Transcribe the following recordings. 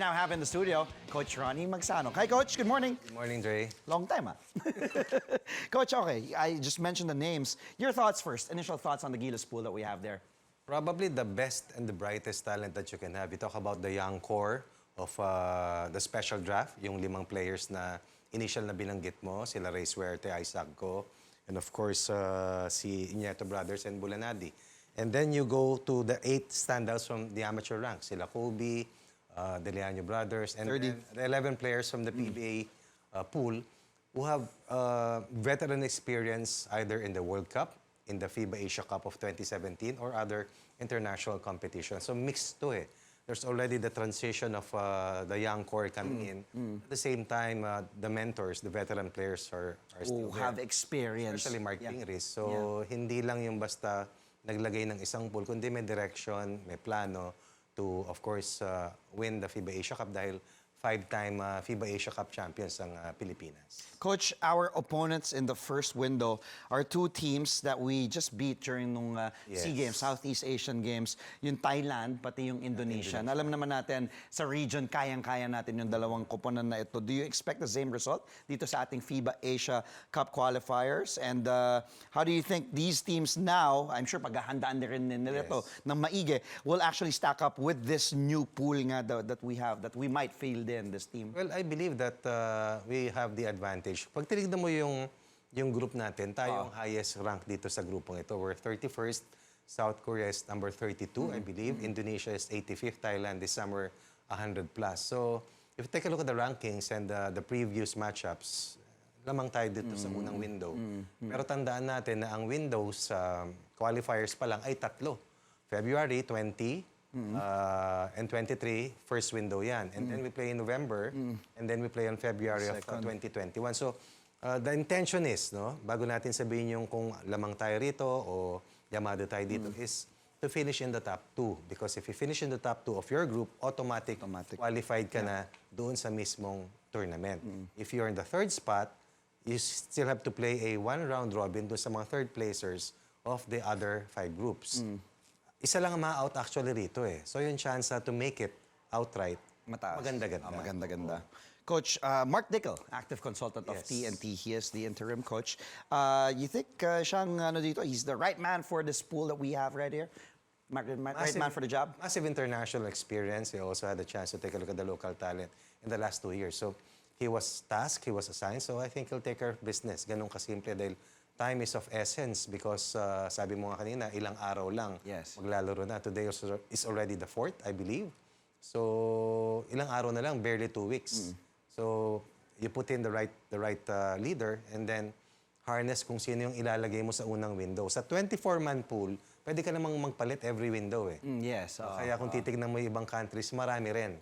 now have in the studio Coach Ronnie Magsanoc. Hi, Coach. Good morning. Good morning, Dre. Long time, ah. Coach, okay, I just mentioned the names. Your thoughts first, initial thoughts on the Gilas pool that we have there. Probably the best and the brightest talent that you can have. You talk about the young core of the special draft, yung 5 players na initial na binanggit mo, sila Ray Suerte, Isaac Go, and of course, si Iñeto Brothers and Bulanadi. And then you go to the 8 standouts from the amateur ranks, sila Kobe, Deliano Brothers, and then the 11 players from the PBA pool who have veteran experience either in the World Cup, in the FIBA Asia Cup of 2017, or other international competitions. So mixed to eh. There's already the transition of the young core coming in. At the same time, the mentors, the veteran players are still there. Have experience. Especially Mark Pingris. So hindi lang yung basta naglagay ng isang pool, kundi may direction, may plano to, of course, win the FIBA Asia Cup dahil 5-time FIBA Asia Cup champions ang Pilipinas. Coach, our opponents in the first window are 2 teams that we just beat during nung SEA Games, Southeast Asian Games, yung Thailand, pati yung Indonesia. Alam naman natin, sa region, kayang-kaya natin yung dalawang koponan na ito. Do you expect the same result dito sa ating FIBA Asia Cup qualifiers? And how do you think these teams now, I'm sure paghahandaan din nila ito ng maigi, will actually stack up with this new pool nga that we have, that we might field in this team? Well, I believe that we have the advantage. Pag tinignan mo yung group natin, tayo ang highest rank dito sa grupong ito. We're 31st, South Korea is number 32, I believe. Indonesia is 85th, Thailand is somewhere 100 plus. So, if you take a look at the rankings and the previous matchups, lamang tayo dito sa unang window. Pero tandaan natin na ang windows qualifiers pa lang ay 3. February 20, and 23, first window yan. And then we play in November, and then we play on February of 2021. So, the intention is, no, bago natin sabihin yung kung lamang tayo rito o yamado tayo dito, is to finish in the top 2. Because if you finish in the top 2 of your group, automatic. Qualified ka na doon sa mismong tournament. If you're in the 3rd spot, you still have to play a 1-round robin doon sa mga 3rd placers of the other 5 groups. Isa lang ang ma-out actually rito eh. So yung chance to make it outright, mataas. Maganda-ganda. Maganda-ganda. Coach, Mark Dickel, active consultant of TNT. He is the interim coach. You think siyang dito, he's the right man for this pool that we have right here? Right man for the job? Massive international experience. He also had a chance to take a look at the local talent in the last 2 years. So he was tasked, he was assigned. So I think he'll take care of business. Ganun kasimple dahil time is of essence because sabi mo nga kanina, ilang araw lang maglalaro na. Today is already the 4th, I believe. So, ilang araw na lang, barely 2 weeks. So, you put in the right leader and then harness kung sino yung ilalagay mo sa unang window. Sa 24-man pool, pwede ka namang magpalit every window eh. Kaya kung titignan mo yung ibang countries, marami rin.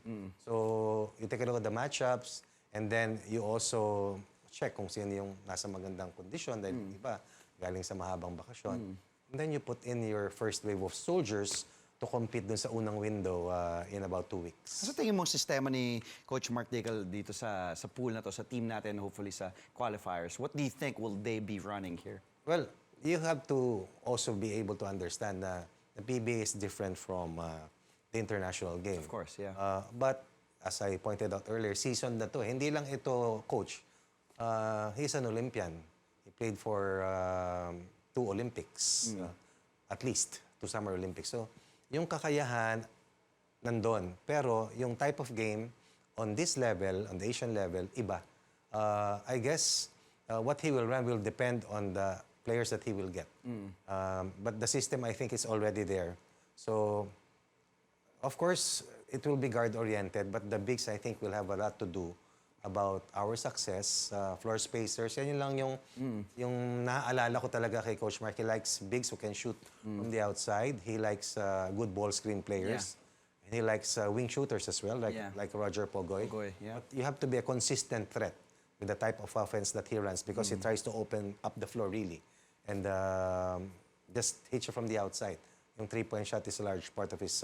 So, you take a look at the matchups and then you also check kung sino yung nasa magandang kondisyon dahil iba galing sa mahabang bakasyon. And then you put in your first wave of soldiers to compete dun sa unang window in about 2 weeks. Sa tingin mong sistema ni Coach Mark Dickel dito sa pool na to, sa team natin, hopefully sa qualifiers, what do you think will they be running here? Well, you have to also be able to understand na the PBA is different from the international game. Of course, yeah. But as I pointed out earlier, season na to. Hindi lang ito, Coach. He's an Olympian. He played for 2 Olympics, at least 2 Summer Olympics. So, yung kakayahan nandun. Pero yung type of game on this level, on the Asian level, iba. I guess what he will run will depend on the players that he will get. But the system, I think, is already there. So, of course, it will be guard-oriented, but the bigs, I think, will have a lot to do about our success, floor spacers. Yan lang yung naaalala ko talaga kay Coach Mark. He likes bigs who can shoot from the outside. He likes good ball screen players. And he likes wing shooters as well, like Roger Pogoy. But you have to be a consistent threat with the type of offense that he runs because he tries to open up the floor really. And just hit you from the outside. Yung 3-point shot is a large part of his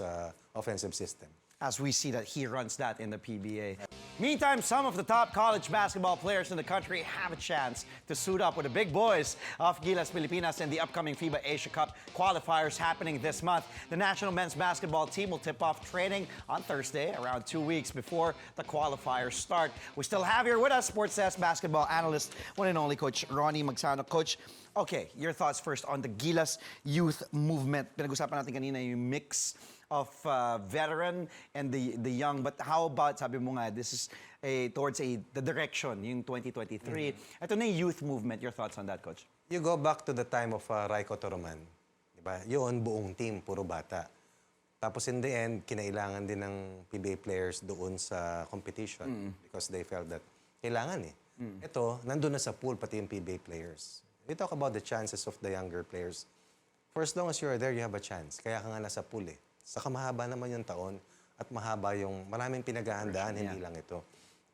offensive system. as we see that he runs that in the PBA. Meantime, some of the top college basketball players in the country have a chance to suit up with the big boys of Gilas Pilipinas in the upcoming FIBA Asia Cup qualifiers happening this month. The national men's basketball team will tip off training on Thursday, around 2 weeks before the qualifiers start. We still have here with us Sports Desk basketball analyst, one and only Coach Ronnie Magsanoc. Coach, okay, your thoughts first on the Gilas youth movement. Pinag-usapan natin kanina yung mix of veteran and the young. But how about, sabi mo nga, this is towards the direction, yung 2023. Ito na yung youth movement. Your thoughts on that, Coach? You go back to the time of Raiko Toroman. Diba? Yun, buong team, puro bata. Tapos in the end, kinailangan din ng PBA players doon sa competition because they felt that kailangan eh. Ito, nandun na sa pool pati yung PBA players. We talk about the chances of the younger players. For as long as you're there, you have a chance. Kaya ka nga nasa pool eh. Saka mahaba naman yung taon at mahaba yung maraming pinaghahandaan, hindi lang ito.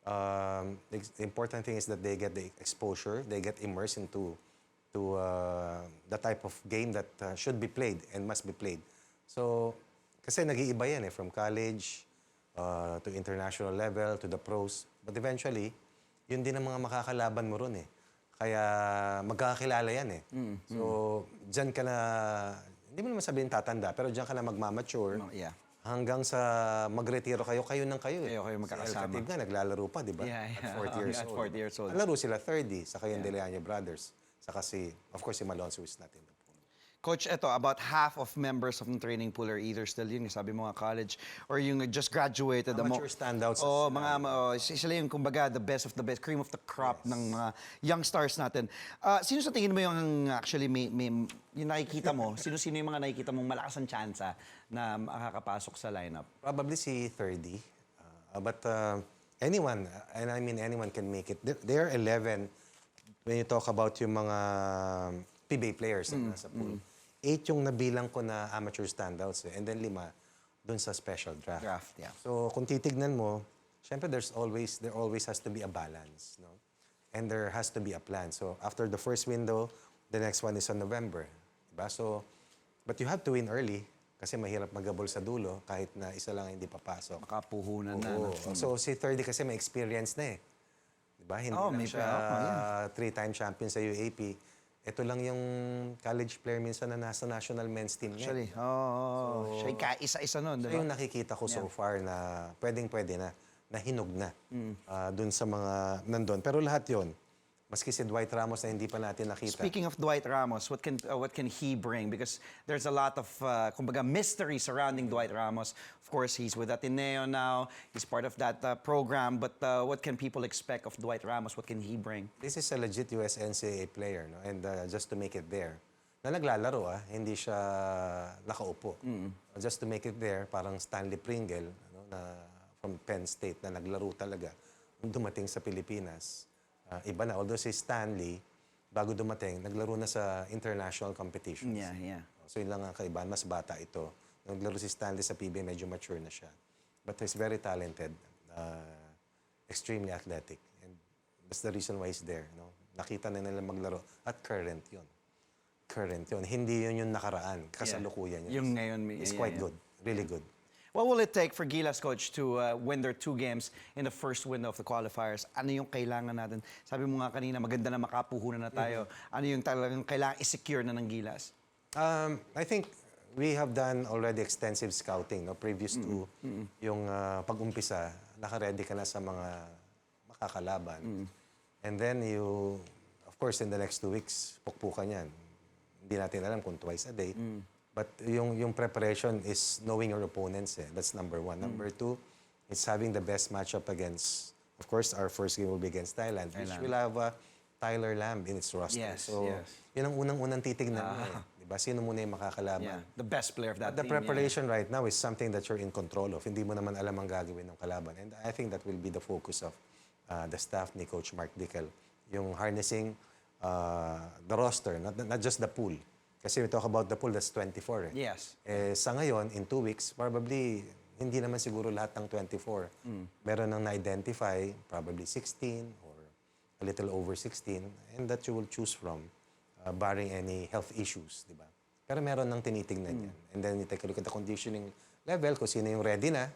The important thing is that they get the exposure, they get immersed into the type of game that should be played and must be played. So, kasi nag-iiba yan eh, from college to international level, to the pros. But eventually, yun din ang mga makakalaban mo ron eh. Kaya magkakakilala yan eh. So, dyan ka na, hindi mo naman sabihin tatanda, pero dyan ka na magmamature. Hanggang sa magretiro kayo ng kayo eh. Kayo magkakasama. Si nga, naglalaro pa, di ba? At 40 years old. At 40 years old. Laro sila 30, saka yung Deleanya brothers. Saka of course, si Malonzo is not in the pool. Coach, ito, about half of members of the training pool are either still yun, sabi mo nga college, or yung just graduated. Amateur standouts. Sila yung, kumbaga, the best of the best, cream of the crop ng mga young stars natin. Sino sa tingin mo yung actually yung nakikita mo? Sino-sino yung mga nakikita mong malakas ang tsansa na makakapasok sa lineup? Probably si 30. But anyone, and I mean anyone can make it. There are 11 when you talk about yung mga PBA players na nasa pool. 8 yung nabilang ko na amateur standouts and then 5 dun sa special draft. So kung titignan mo, syempre there always has to be a balance, no? And there has to be a plan. So after the first window, the next one is on November, diba? So but you have to win early kasi mahirap magabol sa dulo kahit na isa lang hindi papasok. Makapuhunan na. So si 30 kasi may experience na eh. Diba? Hindi lang siya 3-time champion sa UAP. Ito lang yung college player minsan na nasa national men's team niya. Actually, siya yung isa-isa nun, diba? So yung nakikita ko so far na pwedeng-pwede na hinog na dun sa mga nandun. Pero lahat yon, maski si Dwight Ramos na hindi pa natin nakita. Speaking of Dwight Ramos, what can he bring? Because there's a lot of kumbaga mystery surrounding Dwight Ramos. Of course, he's with Ateneo now. He's part of that program. But what can people expect of Dwight Ramos? What can he bring? This is a legit US NCAA player, no? And just to make it there, na naglalaro hindi siya nakaupo. Just to make it there, parang Stanley Pringle, na from Penn State na naglaro talaga nung dumating sa Pilipinas. Iba na, although si Stanley, bago dumating, naglaro na sa international competitions. So yun lang ang kaibahan, mas bata ito. Naglaro si Stanley sa PBA, medyo mature na siya. But he's very talented, extremely athletic. And that's the reason why he's there. No? Nakita na nila maglaro. At current yun. Hindi yun yung nakaraan. Kasalukuyan niya. Yung ngayon. It's quite good. Really good. What will it take for Gilas, Coach, to win their 2 games in the first window of the qualifiers? Ano yung kailangan natin? Sabi mo nga kanina, maganda na makapuhunan na tayo. Ano yung talagang kailangan i-secure na ng Gilas? I think we have done already extensive scouting, no? Previous to yung pag-umpisa, naka-ready ka na sa mga makakalaban. And then of course, in the next 2 weeks, pukpukan yan. Hindi natin alam kung twice a day. But yung preparation is knowing your opponents. That's number 1. Number 2, it's having the best matchup against, of course, our first game will be against Thailand. Which will have Tyler Lamb in its roster. Yun ang unang titignan mo Diba? Sino muna yung makakalaban? The best player of that team. The preparation right now is something that you're in control of. Hindi mo naman alam ang gagawin ng kalaban. And I think that will be the focus of the staff ni Coach Mark Dickel. Yung harnessing the roster, not just the pool. Kasi we talk about the pool, that's 24. Sa ngayon, in 2 weeks, probably hindi naman siguro lahat ng 24. Meron nang na-identify, probably 16 or a little over 16, and that you will choose from, barring any health issues, di ba? Pero meron nang tinitingnan yan. And then you take a look at the conditioning level, kung sino yung ready na.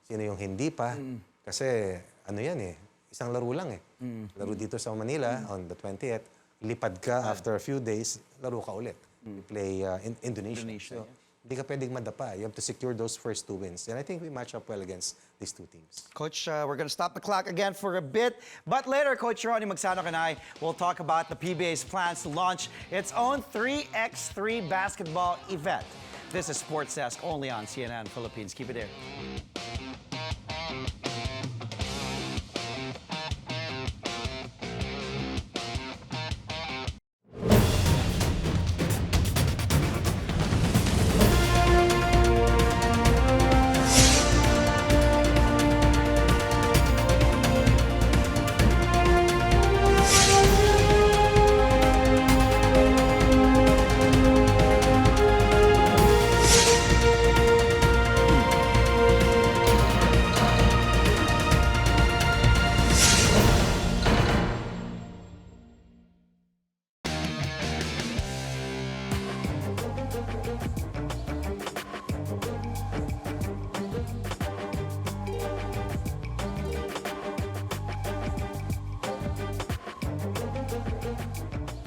sino yung hindi pa. Kasi ano yan eh, isang laro lang eh. Laro dito sa Manila on the 20th, lipad ka after a few days, laro ka ulit. You play in Indonesia. So, hindi ka pwedeng madapa. You have to secure those first 2 wins. And I think we match up well against these 2 teams. Coach, we're going to stop the clock again for a bit. But later, Coach Ronnie Magsanoc and I will talk about the PBA's plans to launch its own 3x3 basketball event. This is Sports Desk only on CNN Philippines. Keep it there.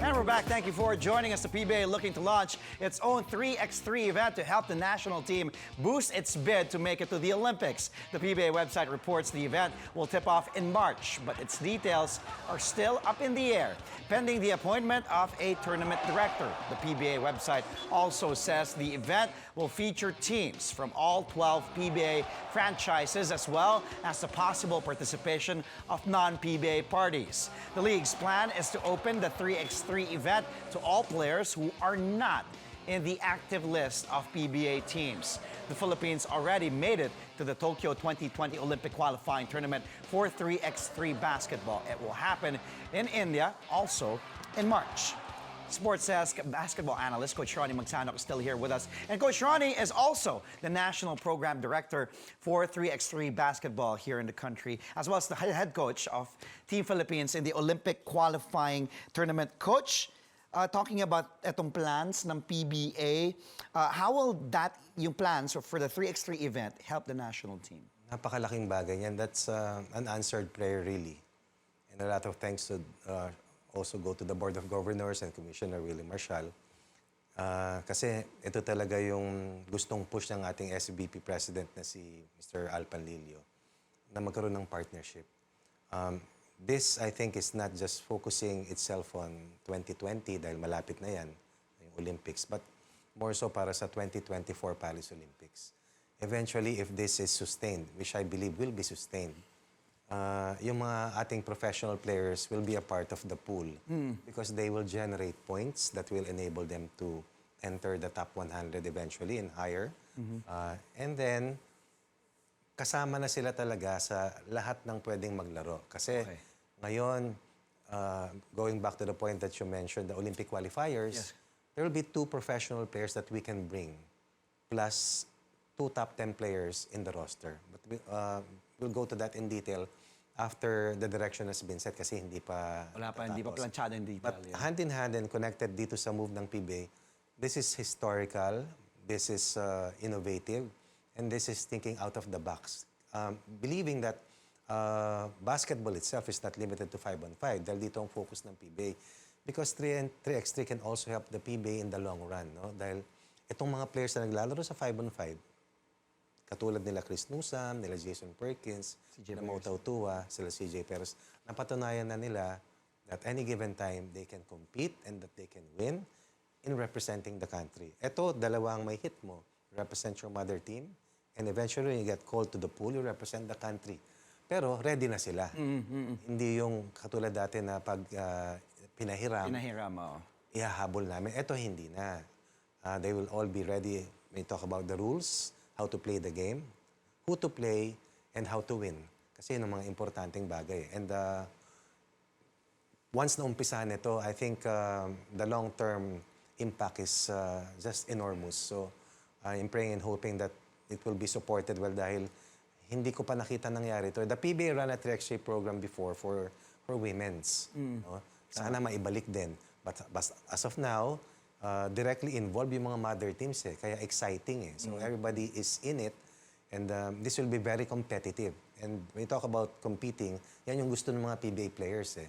And we're back. Thank you for joining us. The PBA looking to launch its own 3x3 event to help the national team boost its bid to make it to the Olympics. The PBA website reports the event will tip off in March, but its details are still up in the air, pending the appointment of a tournament director. The PBA website also says the event will feature teams from all 12 PBA franchises as well as the possible participation of non-PBA parties. The league's plan is to open the 3x3 event to all players who are not in the active list of PBA teams. The Philippines already made it to the Tokyo 2020 Olympic qualifying tournament for 3x3 basketball. It will happen in India also in March. Sports Desk basketball analyst Coach Ronnie Magsanoc is still here with us. And Coach Ronnie is also the National Program Director for 3x3 basketball here in the country, as well as the head coach of Team Philippines in the Olympic qualifying tournament. Coach, talking about etong plans ng PBA, how will that, yung plans for the 3x3 event, help the national team? Napakalaking bagay yan. That's an unanswered prayer really. And a lot of thanks to also go to the Board of Governors and Commissioner Willie Marshall. Kasi ito talaga yung gustong push ng ating SBP President na si Mr. Al Panlilio na magkaroon ng partnership. This, I think, is not just focusing itself on 2020 dahil malapit na yan, yung Olympics, but more so para sa 2024 Paris Olympics. Eventually, if this is sustained, which I believe will be sustained, yung mga ating professional players will be a part of the pool because they will generate points that will enable them to enter the top 100 eventually and higher. And then, kasama na sila talaga sa lahat ng pwedeng maglaro. Kasi ngayon, going back to the point that you mentioned, the Olympic qualifiers, there will be 2 professional players that we can bring, plus 2 top 10 players in the roster. But we'll go to that in detail after the direction has been set kasi hindi pa Wala pa, hindi pa planchado in detail. But hand in hand and connected dito sa move ng PBA, this is historical, this is innovative, and this is thinking out of the box. Believing that basketball itself is not limited to 5-on-5 dahil dito ang focus ng PBA. Because 3x3 can also help the PBA in the long run. No? Dahil itong mga players na naglalaro sa 5-on-5, katulad nila Chris Newsome, nila Jason Perkins, nila Mo Tautua, sila CJ Perez, napatunayan na nila that any given time they can compete and that they can win in representing the country. Ito, dalawang may hit mo. Represent your mother team and eventually when you get called to the pool, you represent the country. Pero ready na sila. Hindi yung katulad dati na pag pinahiram, ihahabol namin. Ito hindi na. They will all be ready. May talk about the rules, how to play the game, who to play, and how to win. Kasi yun ang mga importanteng bagay. And once naumpisahan ito, I think the long-term impact is just enormous. So I'm praying and hoping that it will be supported well dahil hindi ko pa nakita nangyari ito. The PBA ran a 3x3 program before for women's. No? Sana maibalik din. But as of now, directly involved yung mga mother teams eh. Kaya exciting eh. So everybody is in it And this will be very competitive. And when you talk about competing, yan yung gusto ng mga PBA players eh.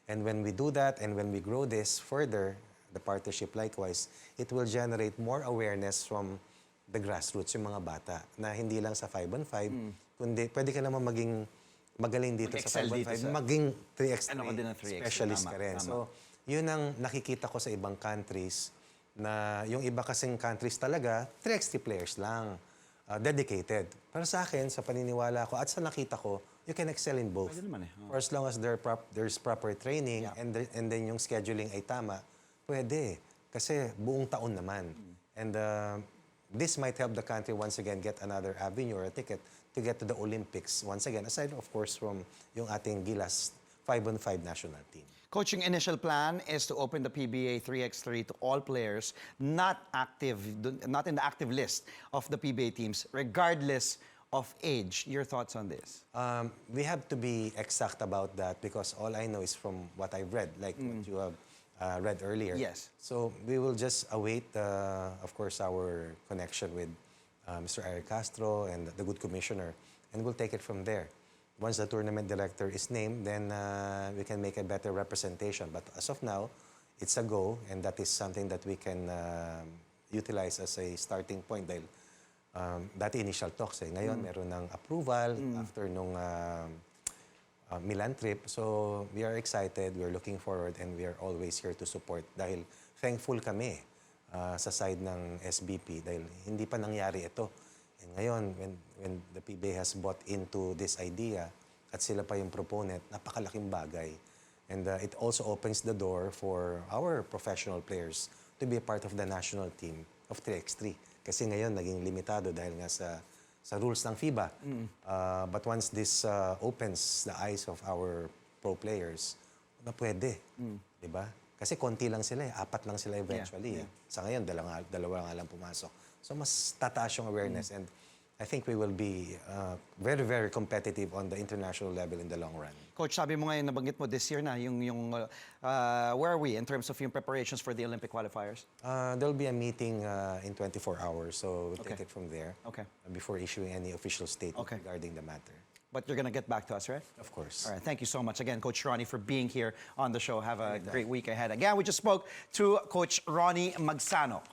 And when we do that and when we grow this further, the partnership likewise, it will generate more awareness from the grassroots, yung mga bata, na hindi lang sa 5-on-5, kundi pwede ka naman maging magaling dito sa Mag-excel 5-on-5, dito sa- maging 3x3 Ano ka din ng 3x3, specialist tama, ka rin. tama. So, yun ang nakikita ko sa ibang countries na yung iba kasing countries talaga, 3x3 players lang, dedicated. Pero sa akin, sa paniniwala ko, at sa nakita ko, you can excel in both. Pwede naman eh. For as long as there's proper training and then yung scheduling ay tama, pwede. Kasi buong taon naman. And this might help the country once again get another avenue or a ticket to get to the Olympics once again. Aside, of course, from yung ating Gilas 5-on-5 national team. Coaching initial plan is to open the PBA 3x3 to all players not in the active list of the PBA teams, regardless of age. Your thoughts on this? We have to be exact about that because all I know is from what I've read, like what you have read earlier. Yes. So we will just await, of course, our connection with Mr. Eric Castro and the good commissioner, and we'll take it from there. Once the tournament director is named, then we can make a better representation. But as of now, it's a go, and that is something that we can utilize as a starting point dahil dati initial talks eh. Ngayon, meron ng approval after nung Milan trip. So we are excited, we are looking forward, and we are always here to support dahil thankful kami sa side ng SBP dahil hindi pa nangyari ito. And ngayon, when the PBA has bought into this idea at sila pa yung proponent, napakalaking bagay. And it also opens the door for our professional players to be a part of the national team of 3x3. Kasi ngayon, naging limitado dahil nga sa rules ng FIBA. But once this opens the eyes of our pro players, na pwede. Diba? Kasi konti lang sila eh. 4 lang sila eventually. Sa ngayon, dalawa nga lang pumasok. So mas tataas yung awareness and I think we will be very, very competitive on the international level in the long run. Coach, sabi mo ngayon, nabanggit mo this year na, where are we in terms of yung preparations for the Olympic qualifiers? There'll be a meeting in 24 hours, so we'll take it from there Okay. before issuing any official statement Okay. regarding the matter. But you're gonna get back to us, right? Of course. All right, thank you so much again, Coach Ronnie, for being here on the show. Have a great week ahead. Again, we just spoke to Coach Ronnie Magsanoc.